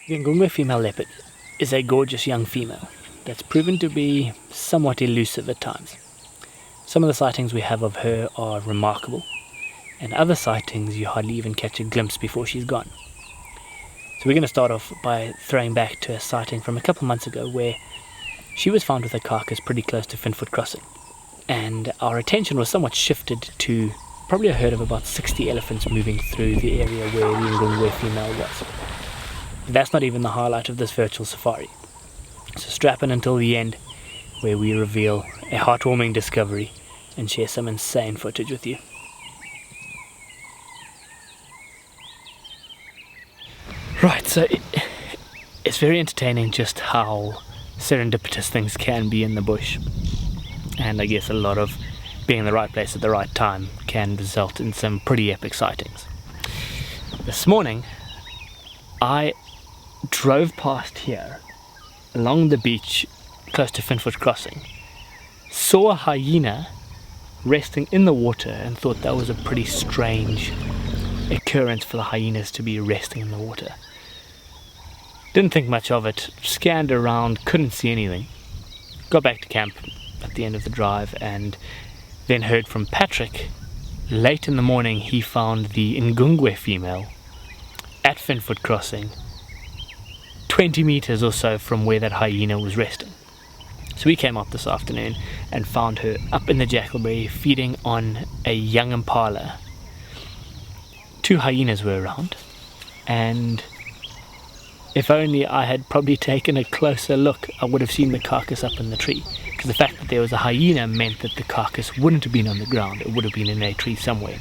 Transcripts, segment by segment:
The Ngungwe Female Leopard is a gorgeous young female that's proven to be somewhat elusive at times. Some of the sightings we have of her are remarkable, and other sightings you hardly even catch a glimpse before she's gone. So we're going to start off by throwing back to a sighting from a couple months ago where she was found with a carcass pretty close to Finfoot Crossing, and our attention was somewhat shifted to probably a herd of about 60 elephants moving through the area where the Ngungwe female was. That's not even the highlight of this virtual safari. So strap in until the end, where we reveal a heartwarming discovery and share some insane footage with you. Right, so it's very entertaining just how serendipitous things can be in the bush. And I guess a lot of being in the right place at the right time can result in some pretty epic sightings. This morning, I drove past here along the beach close to Finfoot Crossing, saw a hyena resting in the water and thought that was a pretty strange occurrence for the hyenas to be resting in the water. Didn't think much of it, scanned around, couldn't see anything. Got back to camp at the end of the drive and then heard from Patrick. Late in the morning he found the Ngungwe female at Finfoot Crossing, 20 meters or so from where that hyena was resting. So we came up this afternoon and found her up in the jackalberry feeding on a young impala. 2 hyenas were around, and if only I had probably taken a closer look, I would have seen the carcass up in the tree, because the fact that there was a hyena meant that the carcass wouldn't have been on the ground, it would have been in a tree somewhere.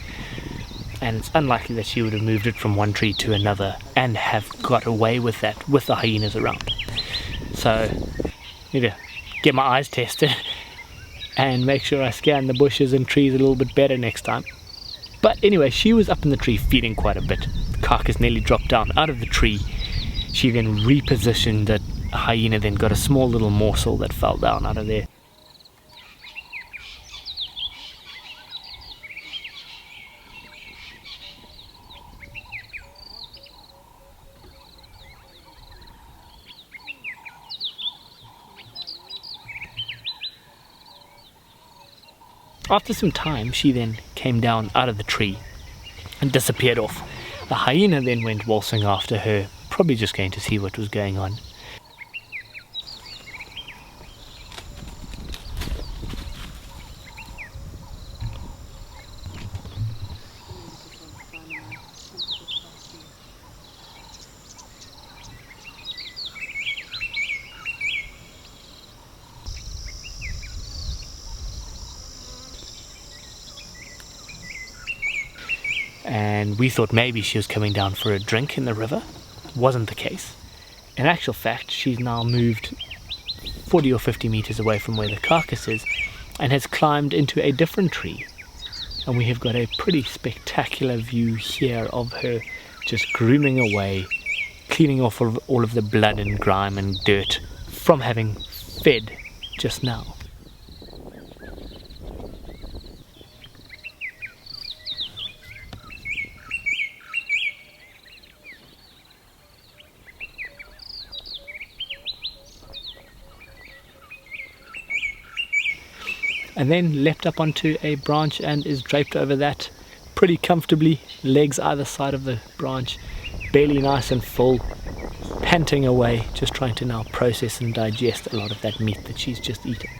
And it's unlikely that she would have moved it from one tree to another and have got away with that with the hyenas around. So, need to get my eyes tested and make sure I scan the bushes and trees a little bit better next time. But anyway, she was up in the tree feeding quite a bit. The carcass nearly dropped down out of the tree. She then repositioned it. The hyena then got a small little morsel that fell down out of there. After some time, she then came down out of the tree and disappeared off. The hyena then went waltzing after her, probably just going to see what was going on. And we thought maybe she was coming down for a drink in the river. Wasn't the case. In actual fact, she's now moved 40 or 50 meters away from where the carcass is and has climbed into a different tree. And we have got a pretty spectacular view here of her just grooming away, cleaning off all of the blood and grime and dirt from having fed just now. And then leapt up onto a branch and is draped over that pretty comfortably, legs either side of the branch, belly nice and full, panting away, just trying to now process and digest a lot of that meat that she's just eaten.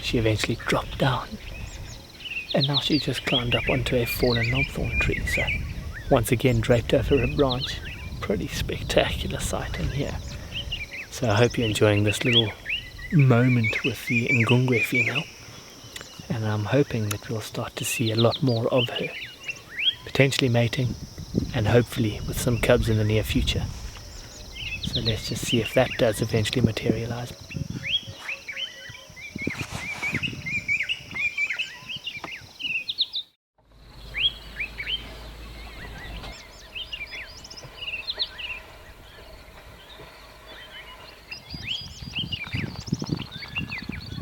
She eventually dropped down, and now she just climbed up onto a fallen knobthorn tree, so once again draped over a branch. Pretty spectacular sighting here. So I hope you're enjoying this little moment with the Ngungwe female. and I'm hoping that we'll start to see a lot more of her, potentially mating, and hopefully with some cubs in the near future. So let's just see if that does eventually materialize.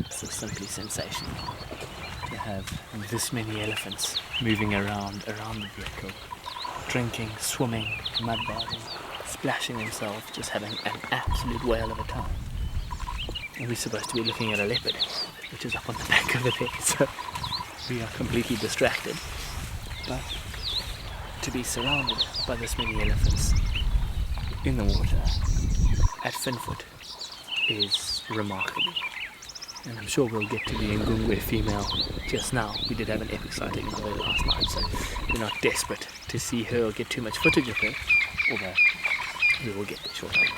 This is simply sensational to have this many elephants moving around the vehicle, drinking, swimming, mud bathing, splashing themselves, just having an absolute whale of a time. And we're supposed to be looking at a leopard, which is up on the back of the bed, so we are completely distracted. But to be surrounded by this many elephants in the water at Finfoot is remarkable. And I'm sure we'll get to the Ngungwe female just now. We did have an epic sighting of her last night, so we're not desperate to see her or get too much footage of her, although we will get there shortly.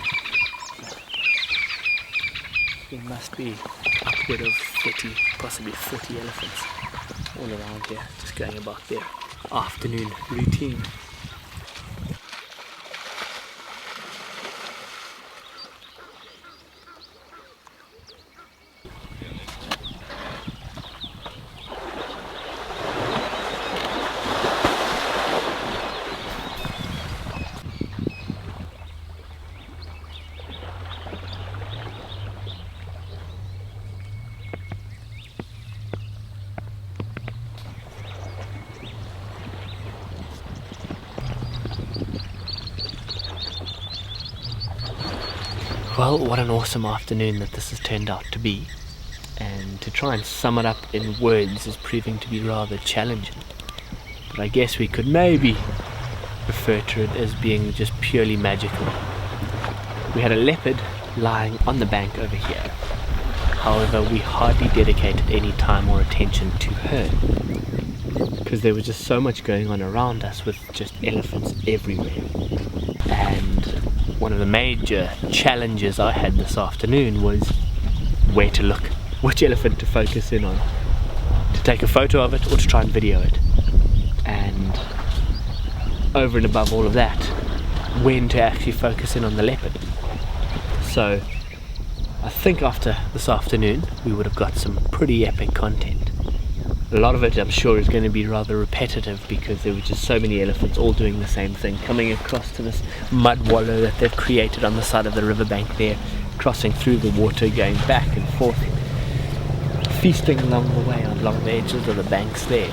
There must be upward of 30, possibly 40 elephants all around here, just going about their afternoon routine. Well, what an awesome afternoon that this has turned out to be, and to try and sum it up in words is proving to be rather challenging, but I guess we could maybe refer to it as being just purely magical. We had a leopard lying on the bank over here, however we hardly dedicated any time or attention to her, because there was just so much going on around us with just elephants everywhere. And one of the major challenges I had this afternoon was where to look, which elephant to focus in on, to take a photo of it or to try and video it, and over and above all of that, when to actually focus in on the leopard. So I think after this afternoon we would have got some pretty epic content. A lot of it, I'm sure, is going to be rather repetitive because there were just so many elephants all doing the same thing, coming across to this mud-wallow that they've created on the side of the riverbank there, crossing through the water, going back and forth, feasting along the way, along the edges of the banks there.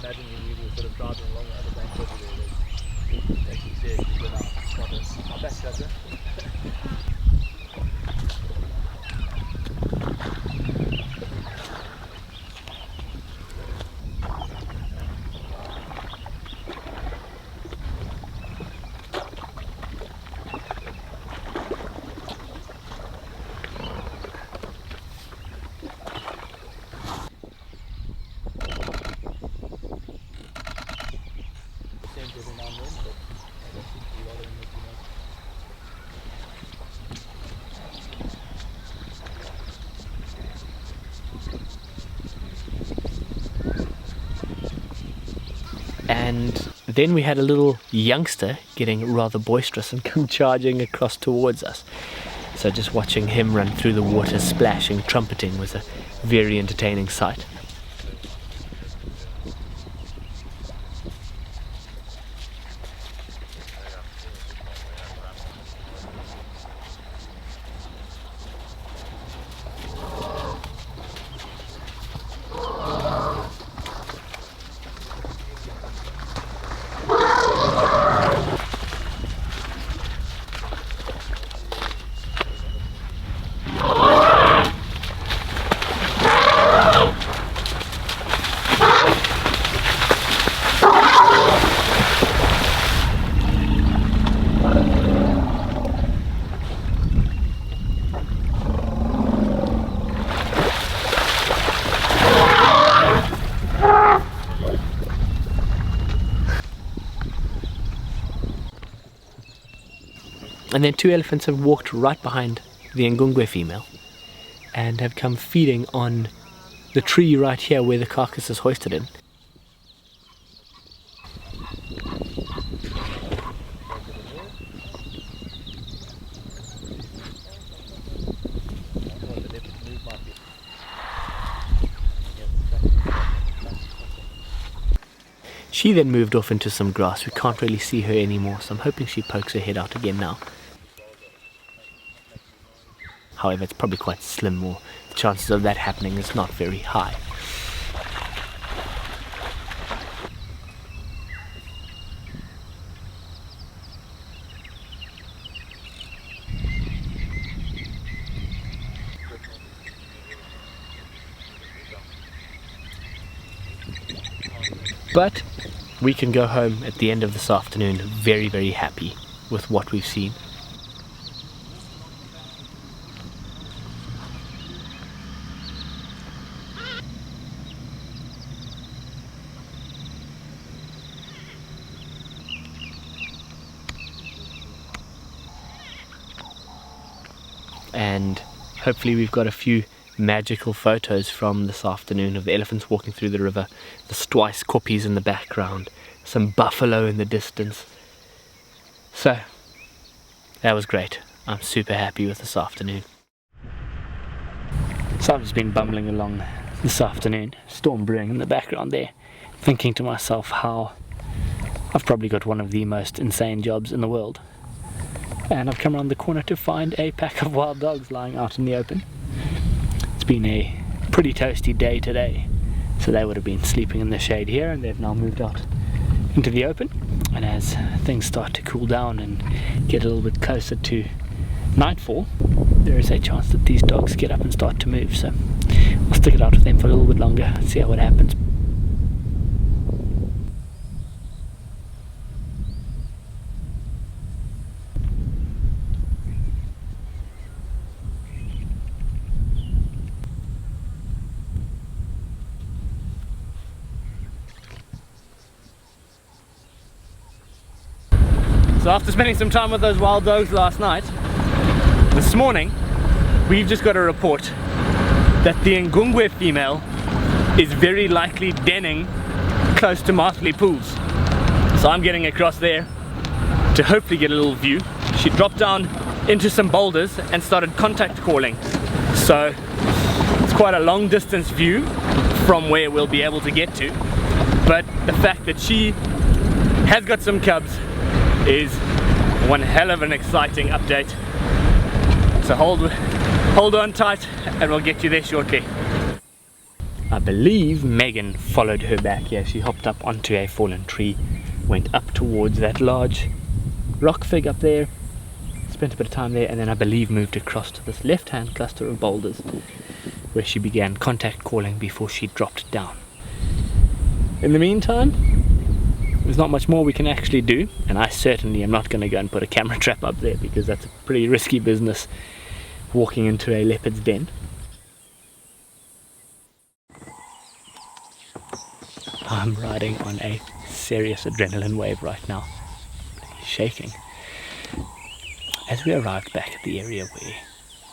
Imagine you were sort of driving along the other bank over there, taking seriously without spotters. How best does it? And then we had a little youngster getting rather boisterous and come charging across towards us. So just watching him run through the water, splashing, trumpeting, was a very entertaining sight. And then 2 elephants have walked right behind the Ngungwe female and have come feeding on the tree right here where the carcass is hoisted in. She then moved off into some grass. We can't really see her anymore, so I'm hoping she pokes her head out again now. However, it's probably quite slim, or the chances of that happening is not very high. But we can go home at the end of this afternoon very, very happy with what we've seen. And hopefully we've got a few magical photos from this afternoon of the elephants walking through the river, the twice koppies in the background, some buffalo in the distance. So that was great. I'm super happy with this afternoon. So I've just been bumbling along this afternoon, storm brewing in the background there, thinking to myself how I've probably got one of the most insane jobs in the world. And I've come around the corner to find a pack of wild dogs lying out in the open. It's been a pretty toasty day today, so they would have been sleeping in the shade here, and they've now moved out into the open. And as things start to cool down and get a little bit closer to nightfall, there is a chance that these dogs get up and start to move, so I'll stick it out with them for a little bit longer and see what happens. So after spending some time with those wild dogs last night, this morning we've just got a report that the Ngungwe female is very likely denning close to Marthley Pools. So I'm getting across there to hopefully get a little view. She dropped down into some boulders and started contact calling. So it's quite a long distance view from where we'll be able to get to. But the fact that she has got some cubs is one hell of an exciting update. So hold on tight and we'll get you there shortly. I believe Megan followed her back here. She hopped up onto a fallen tree, went up towards that large rock fig up there, spent a bit of time there, and then I believe moved across to this left-hand cluster of boulders where she began contact calling before she dropped down. In the meantime, there's not much more we can actually do, and I certainly am not going to go and put a camera trap up there because that's a pretty risky business, walking into a leopard's den. I'm riding on a serious adrenaline wave right now, shaking. As we arrived back at the area where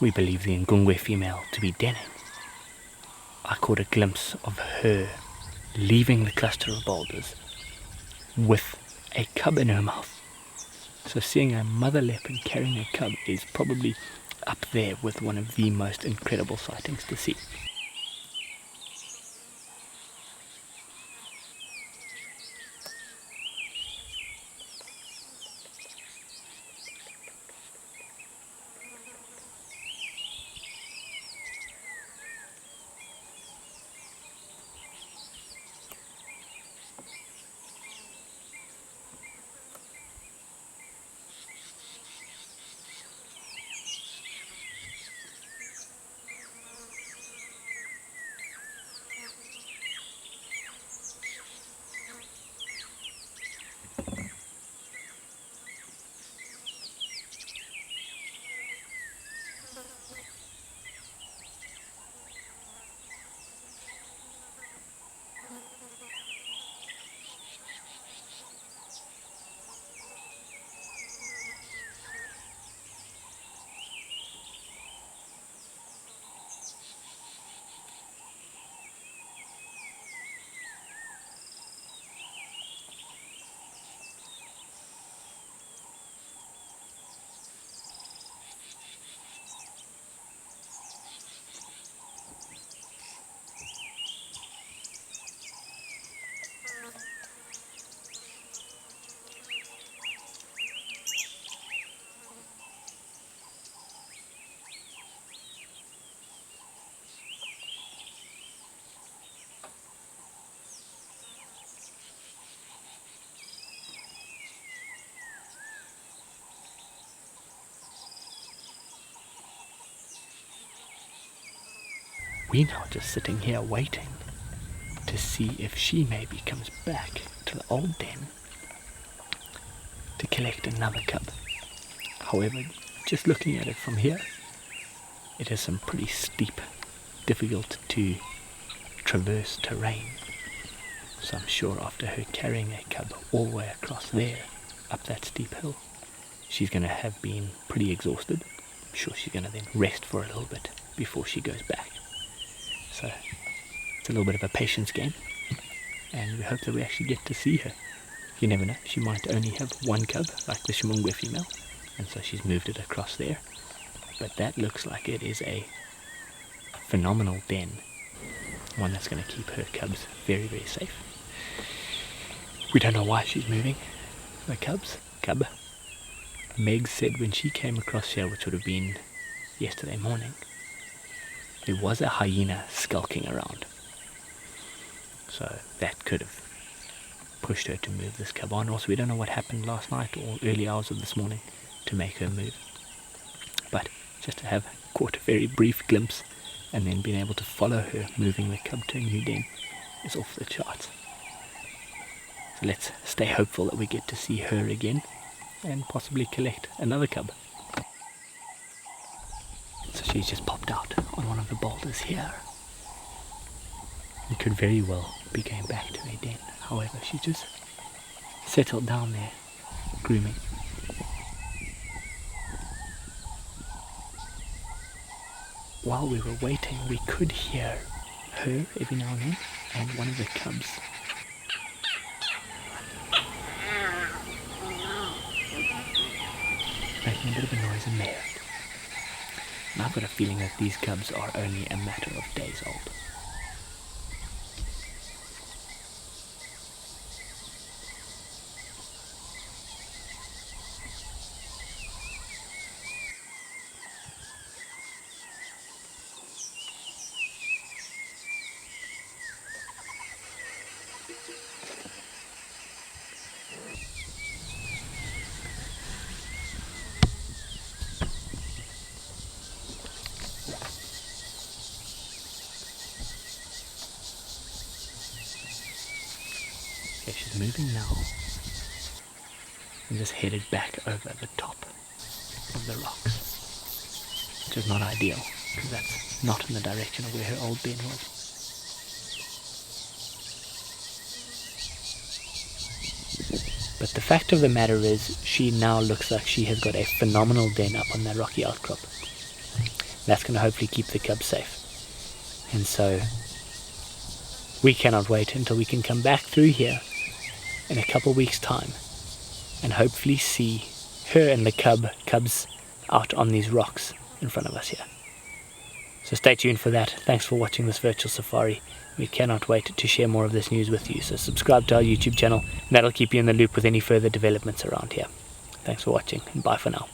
we believe the Ngungwe female to be denning, I caught a glimpse of her leaving the cluster of boulders with a cub in her mouth. So seeing a mother leopard carrying a cub is probably up there with one of the most incredible sightings to see. we're now just sitting here waiting to see if she maybe comes back to the old den to collect another cub. However, just looking at it from here, it has some pretty steep, difficult to traverse terrain. So I'm sure after her carrying a cub all the way across there, up that steep hill, she's going to have been pretty exhausted. I'm sure she's going to then rest for a little bit before she goes back. So it's a little bit of a patience game, and we hope that we actually get to see her. You never know, she might only have one cub, like the Ngungwe female, and so she's moved it across there. But that looks like it is a phenomenal den, one that's going to keep her cubs very, very safe. We don't know why she's moving the cub. Meg said when she came across here, which would have been yesterday morning, there was a hyena skulking around. So that could have pushed her to move this cub on. Also, we don't know what happened last night or early hours of this morning to make her move. But just to have caught a very brief glimpse and then being able to follow her moving the cub to a new den is off the charts. So let's stay hopeful that we get to see her again and possibly collect another cub. So she's just popped out on one of the boulders here. It could very well be going back to her den. However, she just settled down there, grooming. While we were waiting, we could hear her every now and then, and one of the cubs making a bit of a noise in there. And I've got a feeling that these cubs are only a matter of days old. Okay, she's moving now and just headed back over the top of the rocks, which is not ideal because that's not in the direction of where her old den was. But the fact of the matter is, she now looks like she has got a phenomenal den up on that rocky outcrop. That's going to hopefully keep the cubs safe. And so we cannot wait until we can come back through here in a couple weeks' time and hopefully see her and the cubs out on these rocks in front of us here. So stay tuned for that. Thanks for watching this virtual safari. We cannot wait to share more of this news with you. So subscribe to our YouTube channel, and that'll keep you in the loop with any further developments around here. Thanks for watching, and bye for now.